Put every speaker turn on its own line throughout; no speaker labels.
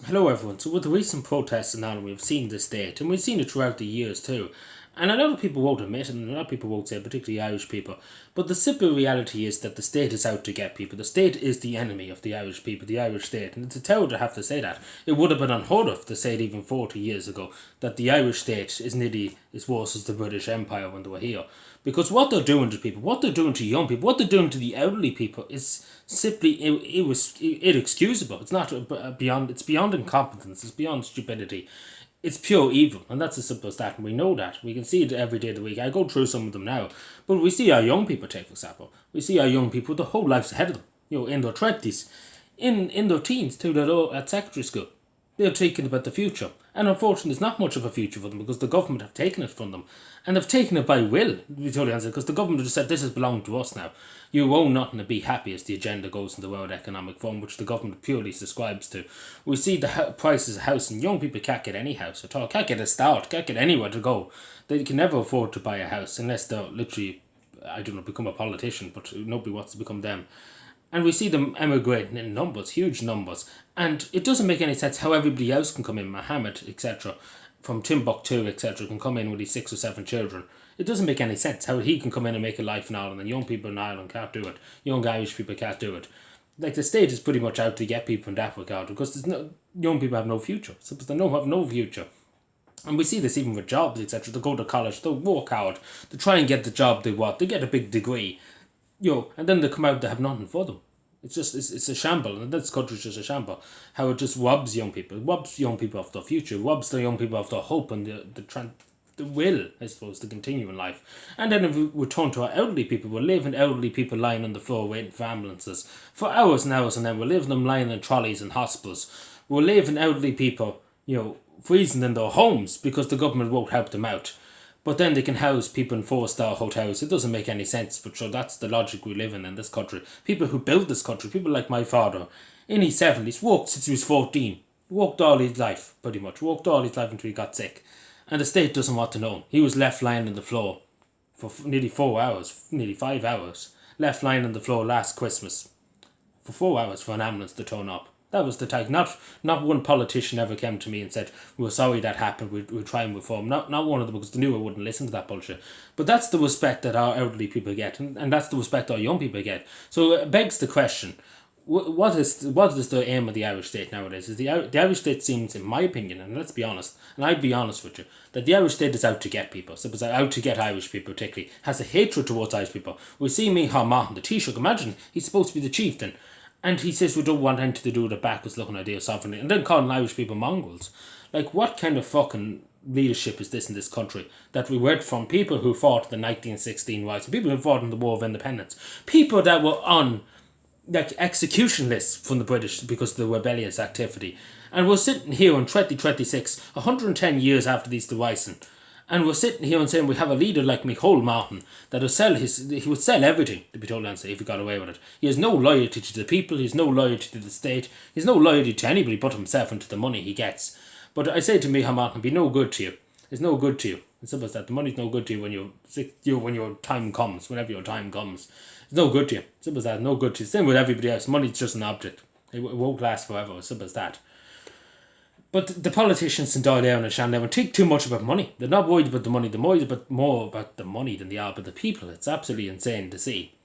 Hello everyone. So with the recent protests in Ireland, we've seen this state, and we've seen it throughout the years too. And a lot of people won't admit it, and a lot of people won't say it, particularly Irish people. But the simple reality is that the state is out to get people. The state is the enemy of the Irish people, the Irish state. And it's a terror to have to say that. It would have been unheard of to say it even 40 years ago, that the Irish state is nearly as worse as the British Empire when they were here. Because what they're doing to people, what they're doing to young people, what they're doing to the elderly people is simply inexcusable. It's not beyond. It's beyond incompetence. It's beyond stupidity. It's pure evil, and that's as simple as that. And we know that. We can see it every day of the week. I go through some of them now, but we see our young people. Take for example, we see our young people. The whole life's ahead of them. In their 20s, in their teens, too. They're all at secondary school. They're thinking about the future. And unfortunately, there's not much of a future for them because the government have taken it from them. And they've taken it by will, to be totally honest, because the government have said this has belonged to us now. You own nothing to be happy as the agenda goes in the World Economic Forum, which the government purely subscribes to. We see the prices of housing. Young people can't get any house at all, can't get a start, can't get anywhere to go. They can never afford to buy a house unless they're literally, I don't know, become a politician, but nobody wants to become them. And we see them emigrating in numbers, huge numbers. And it doesn't make any sense how everybody else can come in, Mohammed, etc., from Timbuktu, etc., can come in with his 6 or 7 children. It doesn't make any sense how he can come in and make a life in Ireland, and young people in Ireland can't do it. Young Irish people can't do it. Like, the state is pretty much out to get people in that regard, because young people have no future. So they have no future. And we see this even with jobs, etc. They go to college, they work hard, they try and get the job they want, they get a big degree, and then they come out, they have nothing for them. It's a shamble, and this country's just a shamble. How it just robs young people. It robs young people of their future, robs the young people of their hope and the will, I suppose, to continue in life. And then if we return to our elderly people, we're leaving elderly people lying on the floor waiting for ambulances for hours and hours, and then we're leaving them lying in trolleys in hospitals. We're leaving elderly people, freezing in their homes because the government won't help them out. But then they can house people in 4-star hotels. It doesn't make any sense, but sure, that's the logic we live in this country. People who built this country, people like my father, in his 70s, worked since he was 14. Worked all his life, pretty much. Worked all his life until he got sick. And the state doesn't want to know. He was left lying on the floor for nearly 4 hours, nearly 5 hours. Left lying on the floor last Christmas for 4 hours for an ambulance to turn up. That was the type. Not one politician ever came to me and said, we're sorry that happened, we'll try and reform. Not one of them, because they knew I wouldn't listen to that bullshit. But that's the respect that our elderly people get, and that's the respect our young people get. So it begs the question, what is the aim of the Irish state nowadays? Is the Irish state seems, in my opinion, and let's be honest, and I'd be honest with you, that the Irish state is out to get people. So it's out to get Irish people particularly. Has a hatred towards Irish people. We see Micheál Martin, the Taoiseach. Imagine, he's supposed to be the chieftain. And he says we don't want anything to do with the backwards looking idea of sovereignty. And then calling Irish people mongrels. Like, what kind of fucking leadership is this in this country? That we went from people who fought the 1916 riots, people who fought in the War of Independence, people that were on execution lists from the British because of the rebellious activity. And we're sitting here in 2026, 110 years after these devices, and we're sitting here and saying we have a leader like Micheál Martin that he would sell everything, to be totally honest, if he got away with it. He has no loyalty to the people, he has no loyalty to the state, he has no loyalty to anybody but himself and to the money he gets. But I say to Micheál Martin, it'll be no good to you. It's no good to you. It's simple as that. The money's no good to you when your time comes, whenever your time comes. It's no good to you. Simple as that, no good to you. Same with everybody else. Money's just an object. It won't last forever. It's simple as that. But the politicians in Dáil and Shannon think too much about money. They're not worried about the money. They're worried more about the money than they are about the people. It's absolutely insane to see.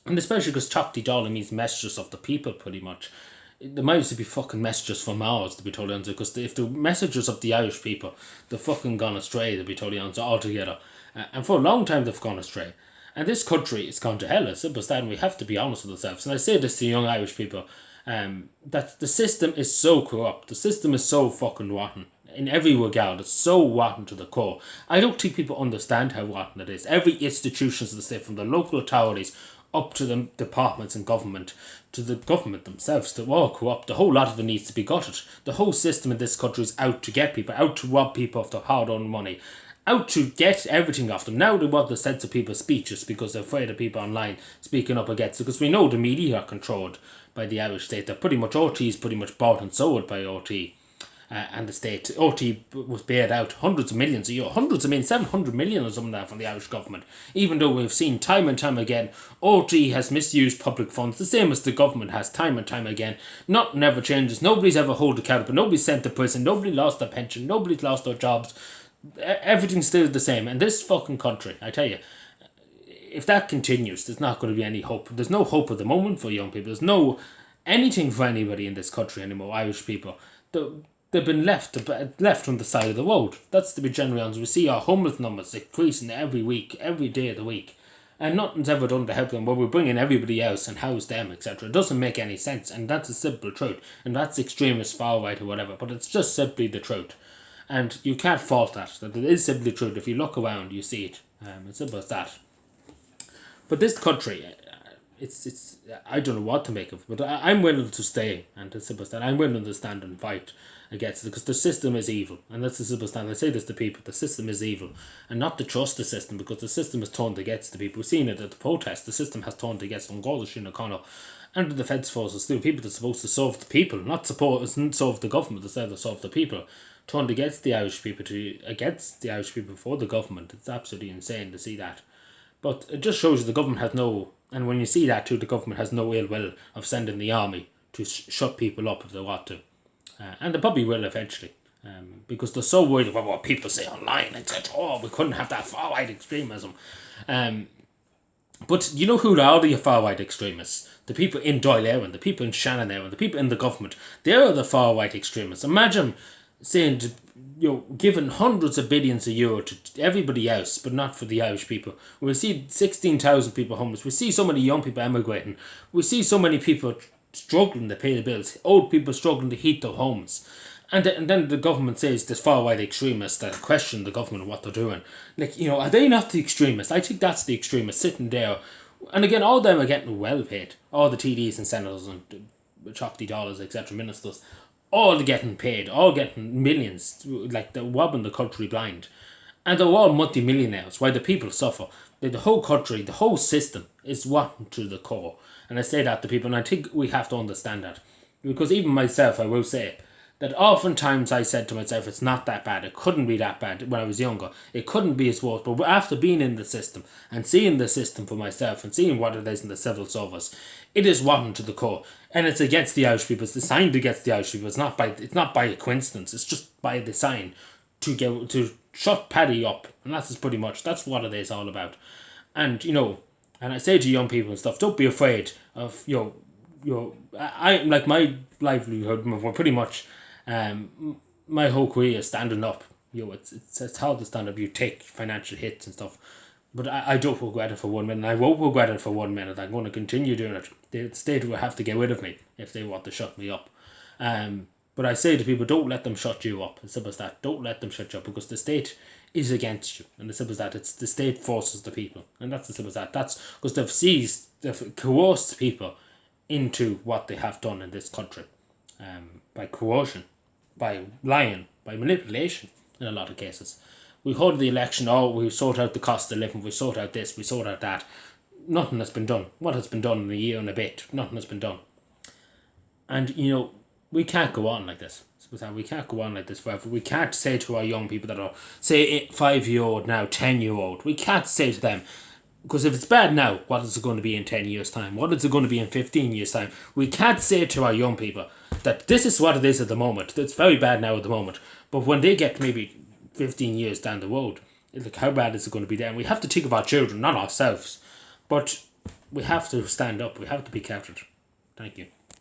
And especially because Teachtaí Dála means messengers of the people, pretty much. They might as well be fucking messengers from Mars, to be totally honest. Because if the messengers of the Irish people, they're fucking gone astray, to be totally honest, altogether. And for a long time they've gone astray. And this country is gone to hell, as simple as that, and we have to be honest with ourselves. And I say this to young Irish people, that the system is so corrupt. The system is so fucking rotten. In every regard, it's so rotten to the core. I don't think people understand how rotten it is. Every institution of the state, from the local authorities up to the departments in government, to the government themselves, they're all corrupt. The whole lot of it needs to be gutted. The whole system in this country is out to get people, out to rob people of their hard-earned money, out to get everything off them. Now they want to censor people's speeches because they're afraid of people online speaking up against it, because we know the media are controlled by the Irish state. They're pretty much RT is pretty much bought and sold by RT. and the state. OT was paid out hundreds of millions a year, hundreds of millions, 700 million or something like that from the Irish government. Even though we've seen time and time again, OT has misused public funds, the same as the government has time and time again. Nothing ever changes. Nobody's ever held accountable. Nobody's sent to prison. Nobody lost their pension. Nobody's lost their jobs. Everything's still the same. And this fucking country, I tell you, if that continues, there's not going to be any hope. There's no hope at the moment for young people. There's no anything for anybody in this country anymore, Irish people. They've been left on the side of the road. That's to be generally honest. We see our homeless numbers increasing every week, every day of the week. And nothing's ever done to help them. Well, we're bringing everybody else and house them, etc. It doesn't make any sense. And that's a simple truth. And that's extremist, far right or whatever. But it's just simply the truth. And you can't fault that. That it is simply the truth. If you look around, you see it. It's simple as that. But this country, it's I don't know what to make of it, but I'm willing to stay, and it's simple as that. I'm willing to stand and fight against it, because the system is evil, and that's the simple stand. I say this to people: the system is evil, and not to trust the system, because the system is turned against the people. We've seen it at the protest. The system has turned against Garda Síochána and the defence forces too. People that are supposed to serve the people, not serve the government, instead of serve the people, turned against the Irish people for the government. It's absolutely insane to see that. But it just shows you the government has no, and when you see that too, the government has no ill will of sending the army to shut people up if they want to. And they probably will eventually. Because they're so worried about what people say online, etc. Oh, we couldn't have that far-right extremism. But you know who are the far-right extremists? The people in Dáil Éireann, the people in Shannon Éireann, the people in the government. They're the far-right extremists. Imagine saying, giving hundreds of billions of euro to everybody else, but not for the Irish people. We see 16,000 people homeless. We see so many young people emigrating. We see so many people struggling to pay the bills. Old people struggling to heat their homes. And then the government says there's far-right extremists that question the government and what they're doing. Are they not the extremists? I think that's the extremists sitting there. And again, all of them are getting well paid. All the TDs and senators and chocolate dollars, etc., ministers, all getting paid, all getting millions, like they're robbing the country blind. And they're all multi-millionaires, while the people suffer. The whole country, the whole system is rotten to the core. And I say that to people, and I think we have to understand that. Because even myself, I will say, that oftentimes I said to myself, it's not that bad. It couldn't be that bad when I was younger. It couldn't be as worse. But after being in the system and seeing the system for myself and seeing what it is in the civil service, it is rotten to the core. And it's against the Irish people. It's designed against the Irish people. It's not by a coincidence. It's just by design to shut Paddy up. And that's that's what it is all about. And, and I say to young people and stuff, don't be afraid of, I like my livelihood, we're pretty much, my whole career is standing up. It's hard to stand up. You take financial hits and stuff, but I don't regret it for 1 minute. I won't regret it for 1 minute. I'm going to continue doing it. The state will have to get rid of me if they want to shut me up. But I say to people, don't let them shut you up. As simple as that. Don't let them shut you up, because the state is against you. And as simple as that, it's the state forces the people, and that's as simple as that. That's because they've coerced people into what they have done in this country, by coercion, by lying, by manipulation in a lot of cases. We hold the election, we sort out the cost of living, we sort out this, we sort out that. Nothing has been done. What has been done in a year and a bit? Nothing has been done. And, we can't go on like this. We can't go on like this forever. We can't say to our young people that are, say, 5-year-old now, 10-year-old, we can't say to them, because if it's bad now, what is it going to be in 10 years' time? What is it going to be in 15 years' time? We can't say to our young people that this is what it is at the moment. It's very bad now at the moment. But when they get maybe 15 years down the road, how bad is it going to be then? We have to think of our children, not ourselves. But we have to stand up. We have to be counted. Thank you.